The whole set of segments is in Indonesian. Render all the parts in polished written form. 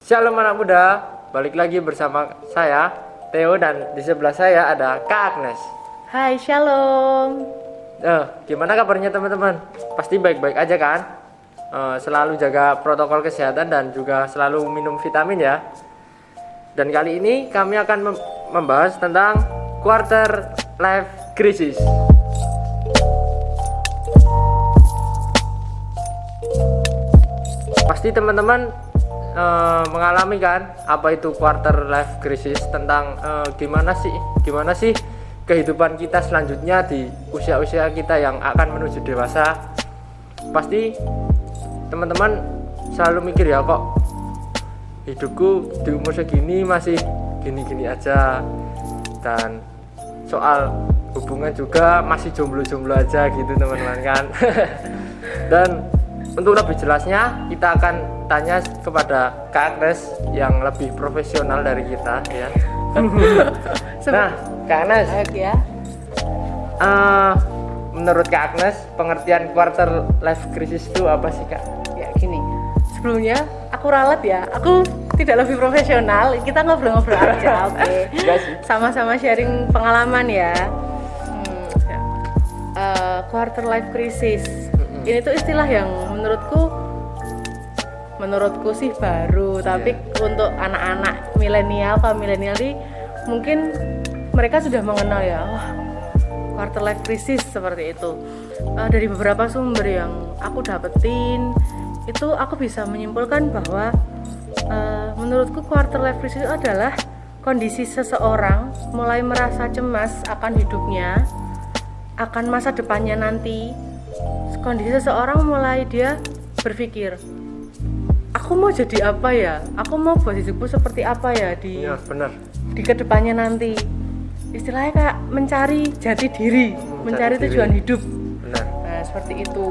Shalom anak muda, balik lagi bersama saya Theo dan di sebelah saya ada Kak Agnes. Hai, shalom. Gimana kabarnya teman-teman? Pasti baik-baik aja kan? Selalu jaga protokol kesehatan dan juga selalu minum vitamin ya. Dan kali ini kami akan membahas tentang quarter life crisis. Pasti teman-teman mengalami kan apa itu quarter life crisis, tentang gimana sih kehidupan kita selanjutnya di usia-usia kita yang akan menuju dewasa. Pasti teman-teman selalu mikir ya, kok hidupku di umur segini masih gini-gini aja, dan soal hubungan juga masih jomblo-jomblo aja gitu teman-teman kan. Dan untuk lebih jelasnya kita akan tanya kepada Kak Agnes yang lebih profesional dari kita ya. Nah, Kak Agnes, Ya. menurut Kak Agnes pengertian quarter life crisis itu apa sih Kak? Ya gini. Sebelumnya aku ralat ya. Aku tidak lebih profesional. Kita ngobrol-ngobrol aja, oke. Enggak sih. Sama-sama sharing pengalaman ya. Ya. Quarter life crisis. Ini tuh istilah yang menurutku sih baru, tapi untuk anak-anak milenial, kaum milenial ini mungkin mereka sudah mengenal ya, quarter life crisis seperti itu. Dari beberapa sumber yang aku dapetin, itu aku bisa menyimpulkan bahwa menurutku quarter life crisis adalah kondisi seseorang mulai merasa cemas akan hidupnya, akan masa depannya nanti. Kondisi seseorang mulai dia berpikir, aku mau jadi apa ya? Aku mau buat hidupku seperti apa ya di kedepannya nanti. Istilahnya kayak mencari jati diri, mencari tujuan hidup. Benar. Nah, seperti itu.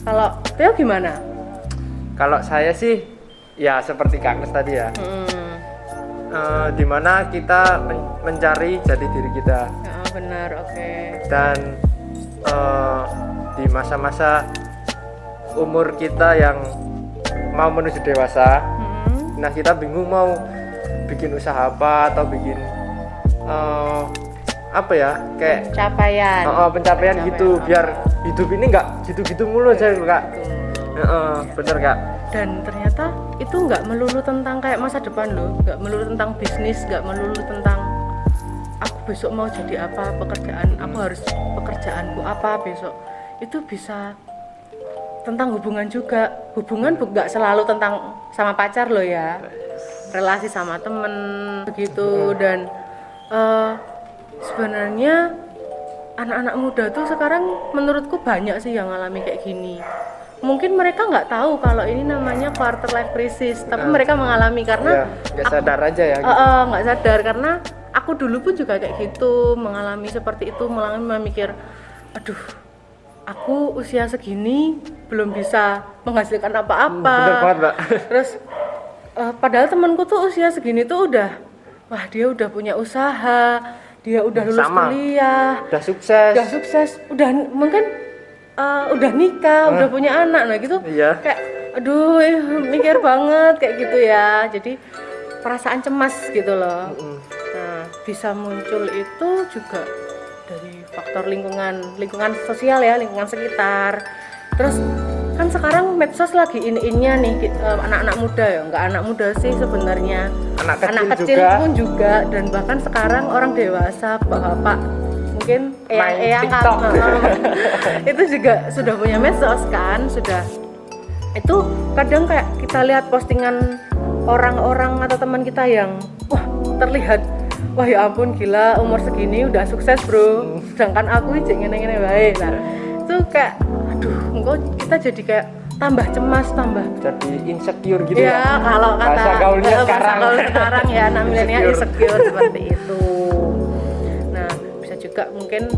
Kalau Theo gimana? Kalau saya sih ya seperti Kak Agnes tadi ya. Dimana kita mencari jati diri kita. Benar, oke. Dan di masa-masa umur kita yang mau menuju dewasa, nah kita bingung mau bikin usaha apa atau bikin apa ya, kayak pencapaian gitu, biar hidup ini nggak gitu-gitu mulu aja Kak. Bener Kak. Dan ternyata itu nggak melulu tentang kayak masa depan loh, nggak melulu tentang bisnis, nggak melulu tentang aku besok mau jadi apa, pekerjaan aku harus pekerjaanku apa besok. Itu bisa tentang hubungan juga. Hubungan nggak selalu tentang sama pacar loh ya, relasi sama temen begitu. Dan sebenarnya anak-anak muda tuh sekarang menurutku banyak sih yang ngalami kayak gini. Mungkin mereka nggak tahu kalau ini namanya quarter life crisis, tapi mereka mengalami karena nggak sadar aja ya. Nggak sadar, karena aku dulu pun juga kayak gitu, mengalami seperti itu, memikir, aduh, aku usia segini belum bisa menghasilkan apa-apa. Bener banget, Mbak. Terus padahal temanku tuh usia segini tuh udah, dia udah punya usaha, dia udah lulus kuliah, udah sukses, udah mungkin udah nikah, udah punya anak, nah gitu. Iya. Kayak aduh, mikir banget kayak gitu ya. Jadi perasaan cemas gitu loh. Nah, bisa muncul itu juga dari faktor lingkungan sosial ya, lingkungan sekitar. Terus kan sekarang medsos lagi in-innya nih, anak-anak muda ya, nggak anak muda sih sebenarnya, anak kecil pun juga, dan bahkan sekarang orang dewasa, bapak mungkin eyang itu juga sudah punya medsos kan, sudah. Itu kadang kayak kita lihat postingan orang-orang atau teman kita yang terlihat, ya ampun gila, umur segini udah sukses bro, sedangkan aku ngene-ngene wae. Nah itu kayak aduh, kita jadi kayak tambah cemas, tambah jadi insecure gitu ya. Kalau kata bahasa gaulnya sekarang ya, anak milenial insecure seperti itu. Nah bisa juga mungkin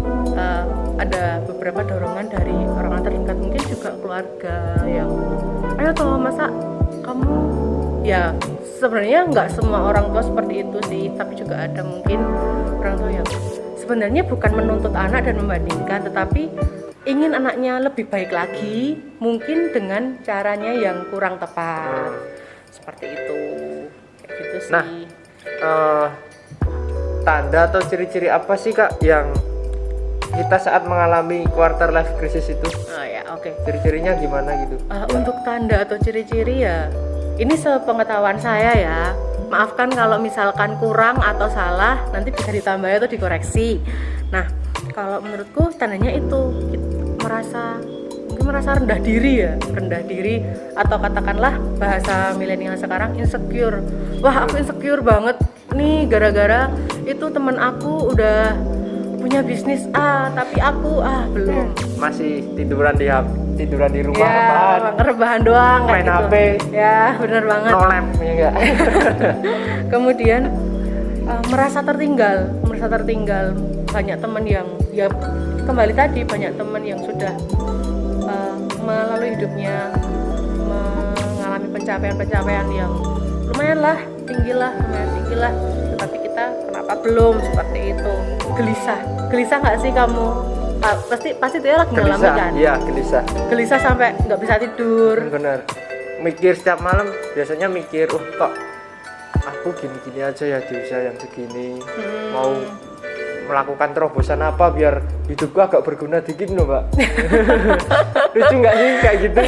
ada beberapa dorongan dari orang terdekat, mungkin juga keluarga yang ayo toh, masa kamu, ya sebenarnya nggak semua orang tua seperti itu sih, tapi juga ada mungkin orang tua yang sebenarnya bukan menuntut anak dan membandingkan, tetapi ingin anaknya lebih baik lagi, mungkin dengan caranya yang kurang tepat, seperti itu. sih. Nah, tanda atau ciri-ciri apa sih Kak yang kita saat mengalami quarter life crisis itu? Oh ya, oke. Ciri-cirinya gimana gitu? Untuk tanda atau ciri-ciri ya, ini sepengetahuan saya ya. Maafkan kalau misalkan kurang atau salah, nanti bisa ditambah atau dikoreksi. Nah, kalau menurutku tandanya itu mungkin merasa rendah diri ya, rendah diri, atau katakanlah bahasa milenial sekarang insecure. Wah, aku insecure banget nih gara-gara itu temen aku udah punya bisnis A, tapi aku belum. Masih tiduran di rumah, Ya, rebahan doang kayak main gitu. HP. Ya, bener banget. No lab ya enggak? Kemudian merasa tertinggal. Banyak teman yang ya kembali tadi, banyak teman yang sudah melalui hidupnya mengalami pencapaian yang lumayan tinggi lah, tetapi kita kenapa belum seperti itu? Gelisah nggak sih kamu? Pasti dia lagi ngalamin kan? Iya, gelisah Sampai nggak bisa tidur. bener, mikir setiap malam, biasanya mikir kok aku gini-gini aja ya di usia yang segini, mau melakukan terobosan apa biar hidupku agak berguna dikit loh Mbak. Lucu nggak sih kayak gitu?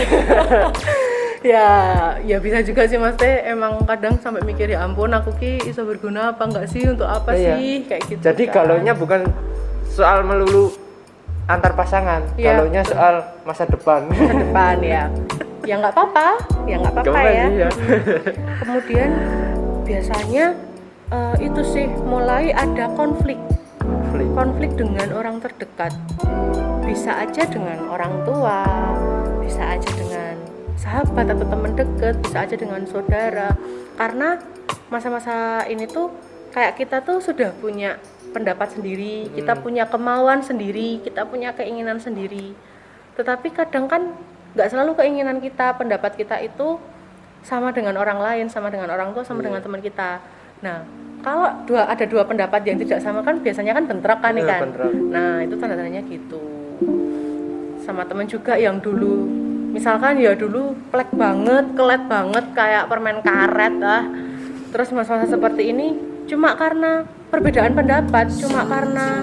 ya bisa juga sih Mas Teh, emang kadang sampai mikir ya ampun aku iso berguna apa enggak sih, untuk apa sih kayak gitu. Jadi kan. galaunya bukan soal melulu antar pasangan, galaunya soal masa depan. Ya nggak apa-apa ya. Kemudian biasanya itu sih mulai ada konflik dengan orang terdekat, bisa aja dengan orang tua, bisa aja dengan sahabat atau teman dekat, bisa aja dengan saudara. Karena masa-masa ini tuh kayak kita tuh sudah punya pendapat sendiri, kita punya kemauan sendiri, kita punya keinginan sendiri. Tetapi kadang kan nggak selalu keinginan kita, pendapat kita itu sama dengan orang lain, sama dengan orang tua, sama dengan teman kita. Nah, kalau ada dua pendapat yang tidak sama kan biasanya kan bentrok kan nih kan. Nah, itu tanda-tandanya gitu. Sama teman juga yang dulu misalkan ya dulu kelet banget kayak permen karet terus masa-masa seperti ini cuma karena perbedaan pendapat, cuma karena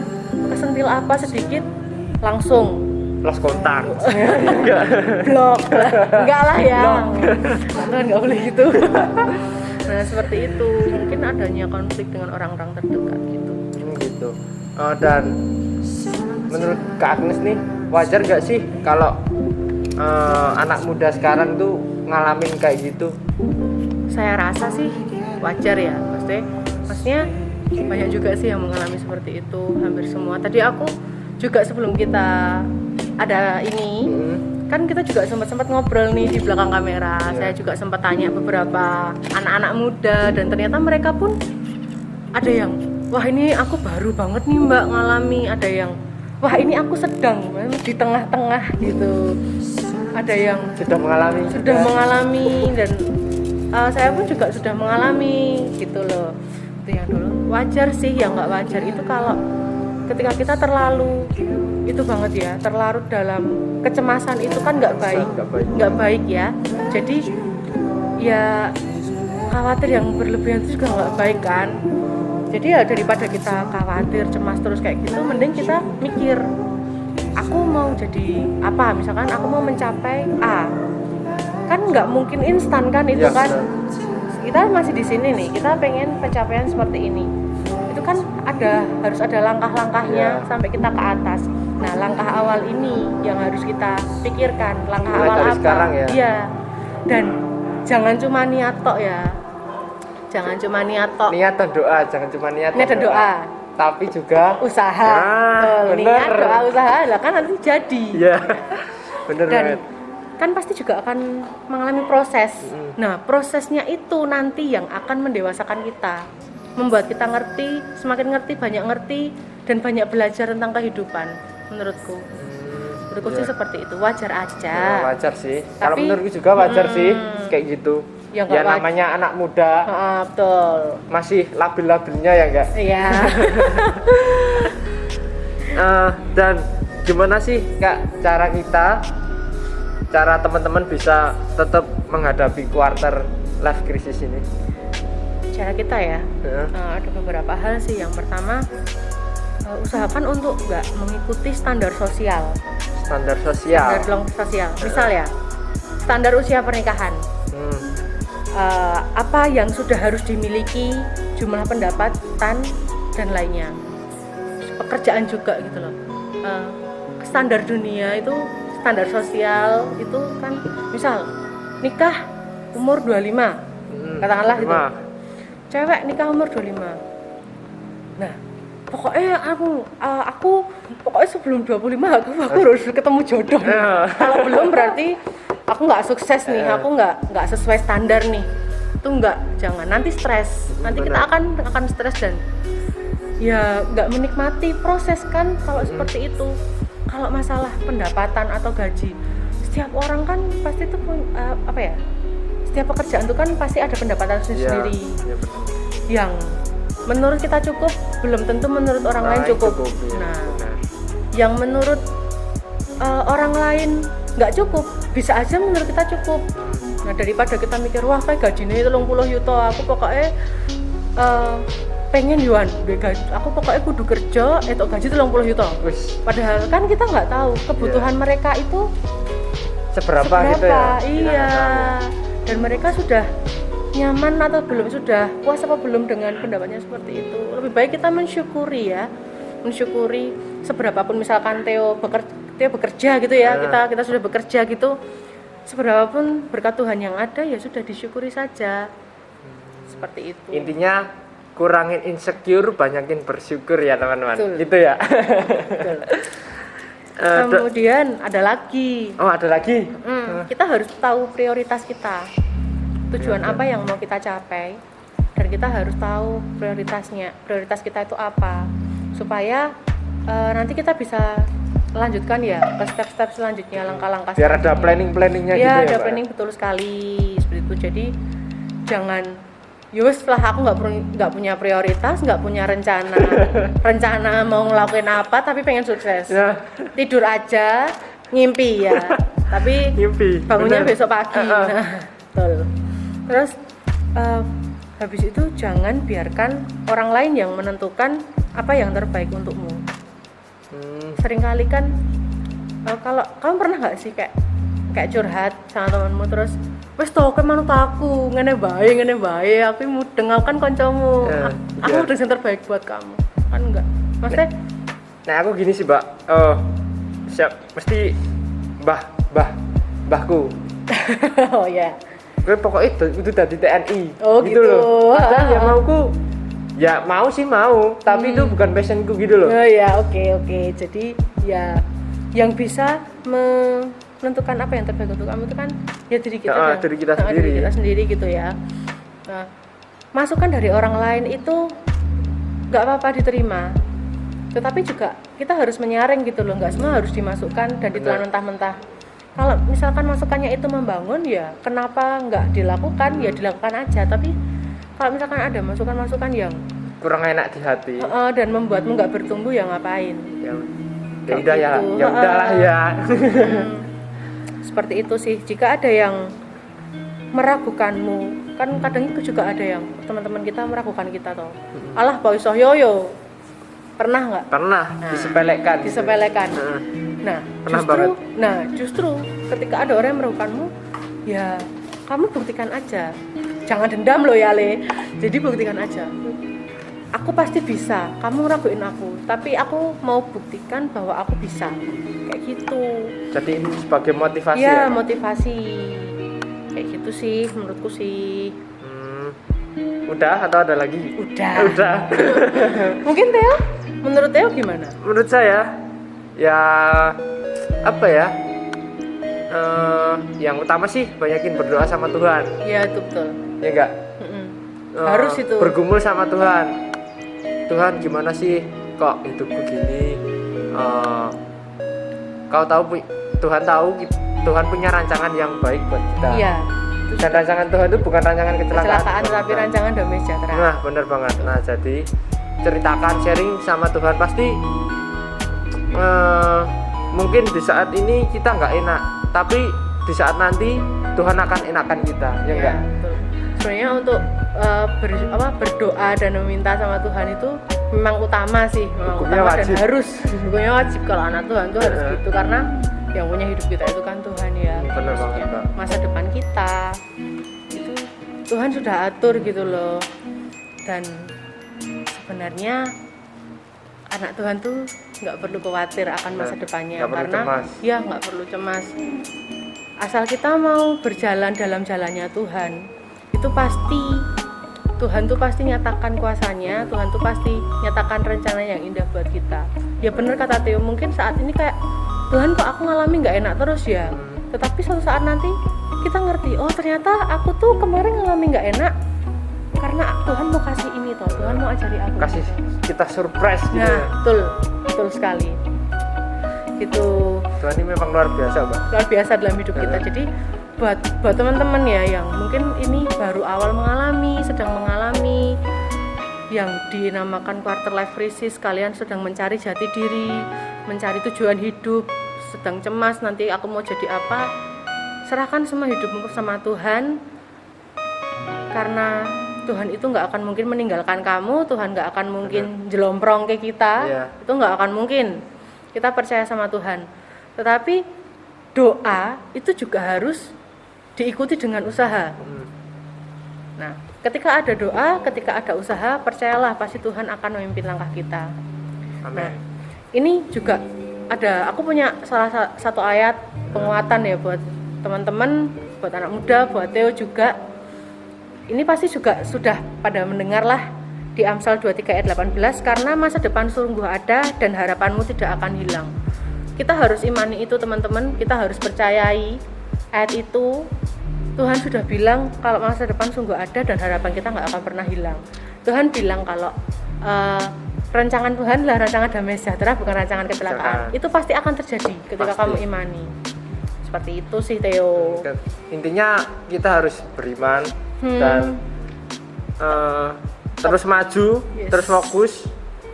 kesentil apa sedikit langsung lost kontak. Blok lah. Enggak lah ya. Kan enggak boleh gitu. Nah, seperti itu. Mungkin adanya konflik dengan orang-orang terdekat gitu. Gitu. Dan menurut Kak Agnes nih, wajar nggak sih kalau anak muda sekarang tuh ngalamin kayak gitu? Saya rasa sih wajar ya, maksudnya banyak juga sih yang mengalami seperti itu, hampir semua. Tadi aku juga sebelum kita ada ini, kan kita juga sempat ngobrol nih di belakang kamera. Saya juga sempat tanya beberapa anak-anak muda dan ternyata mereka pun ada yang, wah ini aku baru banget nih Mbak ngalami, ada yang, wah ini aku sedang di tengah-tengah gitu. Ada yang sudah mengalami dan saya pun juga sudah mengalami gitu loh. Itu yang dulu wajar sih, yang nggak wajar itu kalau ketika kita terlalu itu banget ya, terlarut dalam kecemasan itu kan nggak baik ya. Jadi ya khawatir yang berlebihan itu juga nggak baik kan. Jadi ya daripada kita khawatir cemas terus kayak gitu, mending kita mikir, aku mau jadi apa, misalkan aku mau mencapai A, kan nggak mungkin instan kan itu ya, kan kita masih di sini nih, kita pengen pencapaian seperti ini, itu kan harus ada langkah-langkahnya sampai kita ke atas. Nah, langkah awal ini yang harus kita pikirkan, langkah awal apa sekarang ya. Iya, dan jangan cuma niat tok ya, jangan cuma niat tok, niat dan doa, jangan cuma niat dan doa, tapi juga usaha. Niat, doa, usaha lah kan nanti jadi. Iya. Bener dan banget. Kan pasti juga akan mengalami proses. Nah, prosesnya itu nanti yang akan mendewasakan kita, membuat kita ngerti, semakin ngerti, banyak ngerti, dan banyak belajar tentang kehidupan. Menurutku sih seperti itu, wajar aja. Wajar sih. Kalau menurutku juga wajar sih kayak gitu. Ya namanya anak muda. Betul. Masih labil-labilnya ya enggak? Iya. Dan gimana sih Kak cara teman-teman bisa tetap menghadapi quarter life crisis ini? cara kita ya, ada beberapa hal sih. Yang pertama, usahakan untuk nggak mengikuti standar sosial. Standar sosial. Sosial. Misal ya, standar usia pernikahan. Apa yang sudah harus dimiliki, jumlah pendapatan dan lainnya. Pekerjaan juga gitu loh. Standar dunia itu, standar sosial itu kan, misal nikah umur 25, katakanlah gitu. Cewek nikah umur 25. Nah, pokoknya aku pokoknya sebelum 25 aku harus ketemu jodoh. Kalau belum berarti aku nggak sukses nih, aku nggak sesuai standar nih. Itu jangan, nanti stres. Nanti kita akan stres dan ya nggak menikmati proses kan kalau seperti itu. Kalau masalah pendapatan atau gaji, setiap orang kan pasti itu setiap pekerjaan itu kan pasti ada pendapatan sendiri. Ya, yang menurut kita cukup belum tentu menurut orang lain cukup. Nah, yang menurut orang lain nggak cukup bisa aja menurut kita cukup. Nah, daripada kita mikir wah kayak gajinya 30 juta, aku pokoknya pengen yuan aku pokoknya kudu kerja gaji 30 juta. Padahal kan kita nggak tahu kebutuhan mereka itu seberapa gitu ya. Iya. Dan mereka sudah nyaman atau belum, sudah puas apa belum dengan pendapatnya seperti itu. Lebih baik kita mensyukuri seberapapun misalkan Theo bekerja gitu ya, kita sudah bekerja gitu, seberapapun berkat Tuhan yang ada ya sudah disyukuri saja. Seperti itu. Intinya kurangin insecure, banyakin bersyukur ya teman-teman. Betul. Gitu ya. Betul. Kemudian ada lagi. Oh, ada lagi. Kita harus tahu prioritas kita. Tujuan apa yang mau kita capai, dan kita harus tahu prioritas kita itu apa, supaya nanti kita bisa lanjutkan ya ke step-step selanjutnya, langkah-langkah biar selanjutnya. ada planning-planningnya gitu ya, ada Pak? planning betul sekali seperti itu. Jadi jangan setelah aku nggak punya prioritas, nggak punya rencana mau ngelakuin apa, tapi pengen sukses ya. Tidur aja ngimpi ya tapi bangunnya bener. Besok pagi. Nah, betul. Terus habis itu jangan biarkan orang lain yang menentukan apa yang terbaik untukmu. Seringkali kan kalau kamu pernah nggak sih kayak curhat sama temanmu terus wes toke manut aku ngene bae aku mudeng aku kan kancamu. Aku udah yang terbaik buat kamu. Kan enggak. Maksudnya nah aku gini sih, Mbak. Mesti mbahku. Oh ya. Gue pokoknya itu dari TNI. Oh gitu loh. Padahal ya mau sih, tapi itu bukan passionku gitu loh. Oh ya, oke. Jadi ya yang bisa menentukan apa yang terbaik untuk kamu itu kan ya diri kita sendiri gitu ya. Nah, masukan dari orang lain itu nggak apa-apa diterima, tetapi juga kita harus menyaring gitu loh, nggak semua harus dimasukkan dan ditelan mentah-mentah. Kalau misalkan masukannya itu membangun ya kenapa nggak dilakukan, ya dilakukan aja. Tapi kalau misalkan ada masukan-masukan yang kurang enak di hati dan membuatmu nggak bertumbuh ya ngapain? Ya udah ya udahlah ya. Seperti itu sih. Jika ada yang meragukanmu, kan kadang itu juga ada yang teman-teman kita meragukan kita toh. Alah Pak iso yoyo. Pernah nggak? Pernah. Disepelekan. Nah, justru ketika ada orang yang meragukanmu, ya kamu buktikan aja. Jangan dendam loh ya Le. Jadi buktikan aja. Aku pasti bisa. Kamu raguin aku, tapi aku mau buktikan bahwa aku bisa. Kayak gitu. Jadi ini sebagai motivasi ya? Motivasi. Kayak gitu sih menurutku sih. Udah atau ada lagi? Udah. Mungkin Theo? Menurut Theo gimana? Menurut saya ya apa ya? Yang utama sih banyakin berdoa sama Tuhan. Iya, itu betul. Ya enggak? Harus itu. Bergumul sama Tuhan. Tuhan gimana sih kok hidupku gini? Tuhan punya rancangan yang baik buat kita. Iya. Dan rancangan Tuhan itu bukan rancangan kecelakaan tapi rancangan damai sejahtera. Nah, benar banget. Nah, jadi ceritakan, sharing sama Tuhan pasti mungkin di saat ini kita nggak enak, tapi di saat nanti Tuhan akan enakan kita, ya enggak? Betul. Sebenarnya untuk berdoa dan meminta sama Tuhan itu memang utama sih, memang Hukumnya utama wajib. dan harus, hukumnya wajib kalau anak Tuhan tuh harus gitu, karena yang punya hidup kita itu kan Tuhan ya. Bener banget, Maksudnya, Mbak. masa depan kita itu Tuhan sudah atur gitu loh. Dan sebenarnya anak Tuhan tuh nggak perlu khawatir akan masa depannya, nggak perlu karena cemas. ya nggak perlu cemas. Asal kita mau berjalan dalam jalannya Tuhan, itu pasti Tuhan tuh pasti nyatakan kuasanya, Tuhan tuh pasti nyatakan rencana yang indah buat kita. Ya bener kata Theo, mungkin saat ini kayak Tuhan kok aku ngalami nggak enak terus ya. Tetapi suatu saat nanti kita ngerti, oh ternyata aku tuh kemarin ngalami nggak enak karena Tuhan mau kasih ini toh, Tuhan mau ajari aku. Kasih kita surprise gitu Nah, ya. betul sekali. Gitu. Tuhan ini memang luar biasa, Mbak. Luar biasa dalam hidup kita. Jadi buat teman-teman ya yang mungkin ini baru awal mengalami, sedang mengalami yang dinamakan quarter life crisis, kalian sedang mencari jati diri, mencari tujuan hidup, sedang cemas nanti aku mau jadi apa, serahkan semua hidupmu sama Tuhan, karena Tuhan itu nggak akan mungkin meninggalkan kamu, Tuhan nggak akan mungkin jelomprong ke kita, Iya. itu nggak akan mungkin. Kita percaya sama Tuhan, tetapi doa itu juga harus diikuti dengan usaha. Nah, ketika ada doa, ketika ada usaha, percayalah pasti Tuhan akan memimpin langkah kita. Amin. Ini juga ada, aku punya salah satu ayat penguatan ya buat teman-teman, buat anak muda, buat Theo juga. Ini pasti juga sudah pada mendengar lah di Amsal 23 ayat 18, karena masa depan sungguh ada dan harapanmu tidak akan hilang. Kita harus imani itu teman-teman, kita harus percayai ayat itu. Tuhan sudah bilang kalau masa depan sungguh ada dan harapan kita nggak akan pernah hilang. Tuhan bilang kalau rancangan Tuhan adalah rancangan damai sejahtera, bukan rancangan kecelakaan. Itu pasti akan terjadi ketika Pasti. kamu imani. Seperti itu sih Theo. Intinya kita harus beriman dan terus maju, Yes. terus fokus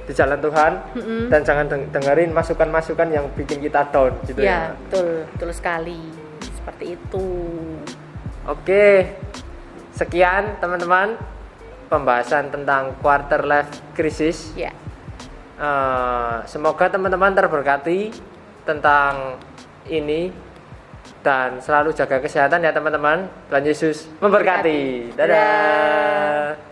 di jalan Tuhan, dan jangan dengerin masukan-masukan yang bikin kita down gitu Ya, ya. betul sekali. Seperti itu. Oke, sekian teman-teman pembahasan tentang quarter life crisis. Ya. Semoga teman-teman terberkati tentang ini dan selalu jaga kesehatan ya teman-teman. Tuhan Yesus memberkati. Dadah.